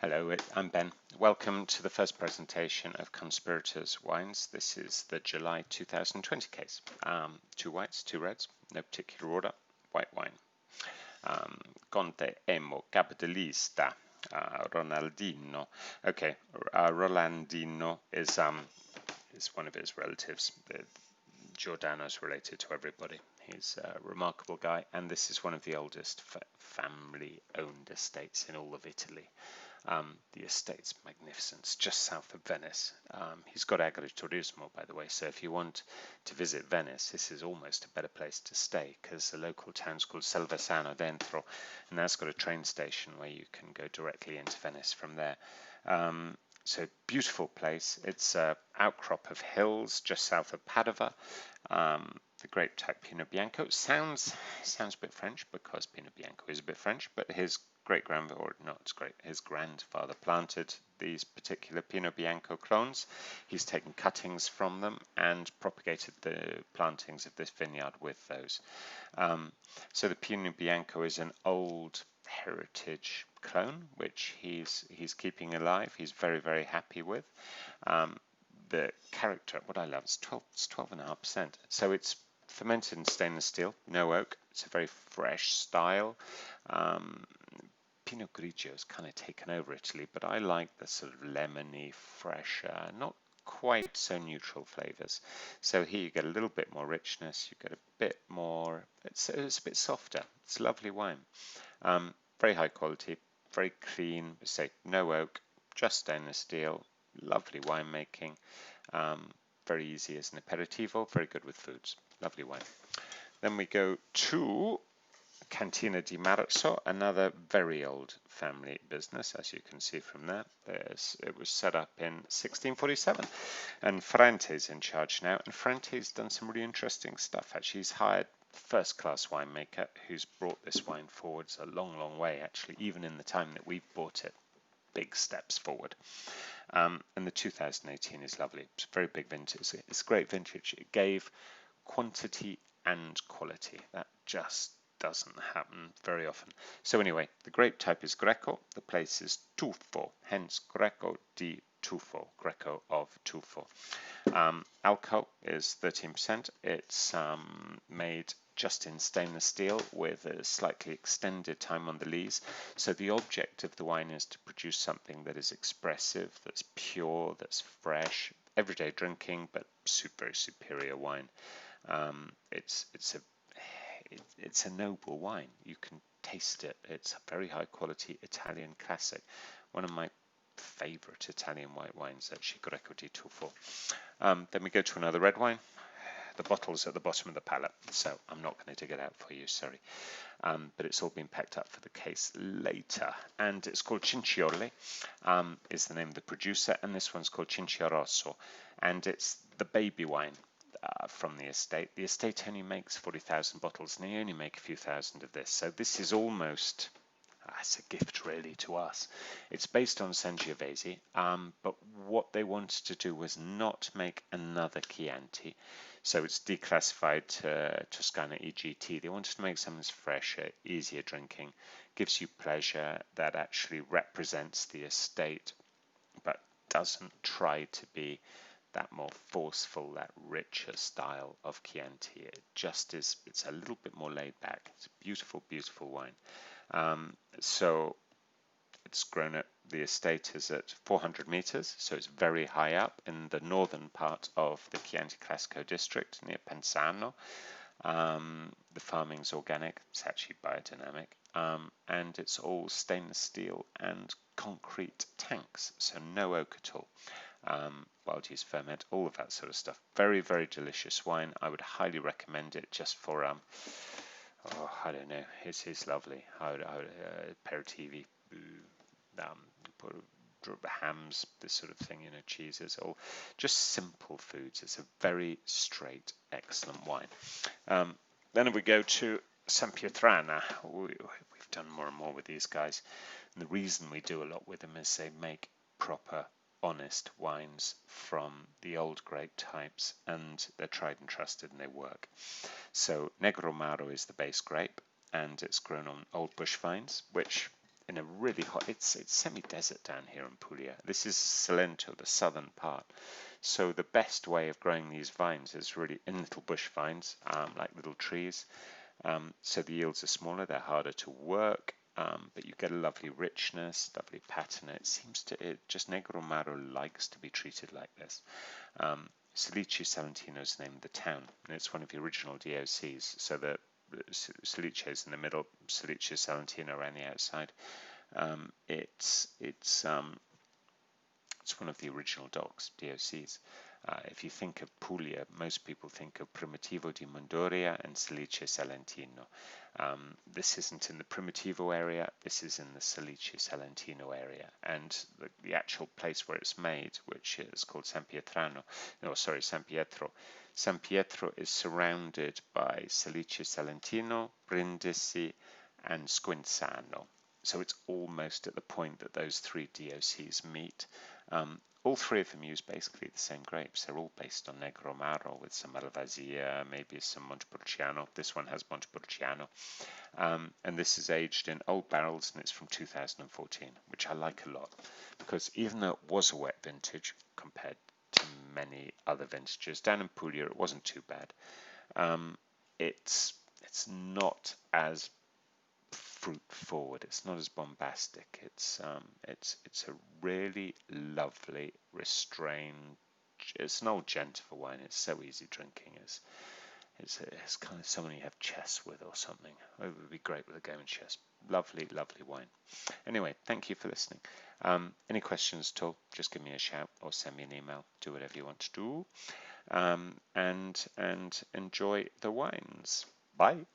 Hello, I'm Ben. Welcome to the first presentation of Conspirators wines. This is the July 2020 case. 2 whites, 2 reds, no particular order, white wine. Conte, Emo, Capodilista, Ronaldino. Okay, Rolandino is one of his relatives. Giordano's related to everybody. He's a remarkable guy, and this is one of the oldest family-owned estates in all of Italy. The estate's magnificent. It's just south of Venice. He's got agriturismo, by the way, so if you want to visit Venice, this is almost a better place to stay because the local town's called Salentino Dentro, and that's got a train station where you can go directly into Venice from there. So beautiful place. It's an outcrop of hills just south of Padova. The grape type Pinot Bianco sounds a bit French because Pinot Bianco is a bit French, but his his grandfather planted these particular Pinot Bianco clones. He's taken cuttings from them and propagated the plantings of this vineyard with those. So the Pinot Bianco is an old heritage clone, which he's keeping alive. He's very, very happy with. The character, what I love, is 12.5%. So it's fermented in stainless steel, no oak. It's a very fresh style. Pinot Grigio has kind of taken over Italy, but I like the sort of lemony, fresh, not quite so neutral flavors. So here you get a little bit more richness. You get a bit more. It's a bit softer. It's a lovely wine. Very high quality, very clean. Say no oak, just stainless steel. Lovely winemaking. Very easy as an aperitivo. Very good with foods. Lovely wine. Then we go to Cantine di Marzo, another very old family business, as you can see from there. It was set up in 1647, and Frante's in charge now. And Frante's done some really interesting stuff. Actually, he's hired a first-class winemaker who's brought this wine forwards a long, long way. Actually, even in the time that we've bought it, big steps forward. And the 2018 is lovely. It's a very big vintage. It's a great vintage. It gave quantity and quality. That just doesn't happen very often. So anyway, the grape type is Greco. The place is Tufo, hence Greco di Tufo, Greco of Tufo. Alcohol is 13%. It's made just in stainless steel with a slightly extended time on the lees. So the object of the wine is to produce something that is expressive, that's pure, that's fresh, everyday drinking, but very superior wine. It's a noble wine. You can taste it. It's a very high quality Italian classic. One of my favorite Italian white wines, actually, Greco di Tufo. Then we go to another red wine. The bottle's at the bottom of the palette, so I'm not going to dig it out for you, sorry. But it's all been packed up for the case later. And it's called Cinciole, is the name of the producer, and this one's called Cinciarossa, and it's the baby wine from the estate. The estate only makes 40,000 bottles, and they only make a few thousand of this. So this is almost, it's a gift really to us. It's based on Sangiovese, but what they wanted to do was not make another Chianti. So it's declassified to Toscana EGT. They wanted to make something that's fresher, easier drinking, gives you pleasure, that actually represents the estate, but doesn't try to be that more forceful, that richer style of Chianti. It just is, it's a little bit more laid back. It's a beautiful, beautiful wine. So it's grown at, the estate is at 400 meters, so it's very high up in the northern part of the Chianti Classico district near Pensano. The farming's organic, it's actually biodynamic, and it's all stainless steel and concrete tanks, so no oak at all. Wild yeast ferment, all of that sort of stuff. Very, very delicious wine. I would highly recommend it just for, I don't know, it's lovely. Aperitivi, hams, this sort of thing, cheeses, or just simple foods. It's a very straight, excellent wine. Then we go to Sampietrana. We've done more and more with these guys. And the reason we do a lot with them is they make proper, honest wines from the old grape types, and they're tried and trusted and they work. So Negro Amaro is the base grape, and it's grown on old bush vines, which in a really hot, it's semi-desert down here in Puglia. This is Salento, the southern part. So the best way of growing these vines is really in little bush vines, like little trees. So the yields are smaller, they're harder to work, but you get a lovely richness, lovely patina. It seems just Negro Amaro likes to be treated like this. Salice Salentino is the name of the town, and it's one of the original DOCs. So the Salice is in the middle, Salice Salentino around the outside. It's one of the original DOCs. If you think of Puglia, most people think of Primitivo di Mondoria and Salice Salentino. This isn't in the Primitivo area, this is in the Salice Salentino area. And the actual place where it's made, which is called San Pietro, San Pietro is surrounded by Salice Salentino, Brindisi, and Squinzano. So it's almost at the point that those three DOCs meet. All three of them use basically the same grapes. They're all based on Negro Amaro with some Malvasia, maybe some Montepulciano. This one has Montepulciano. And this is aged in old barrels, and it's from 2014, which I like a lot because even though it was a wet vintage compared to many other vintages, down in Puglia it wasn't too bad. It's not as fruit forward, it's not as bombastic. It's a really lovely, restrained, it's an old Gentile wine. It's so easy drinking. It's kind of someone you have chess with or something. It would be great with a game of chess. Lovely, lovely wine. Anyway, thank you for listening. Any questions at all, just give me a shout or send me an email. Do whatever you want to do. And enjoy the wines. Bye.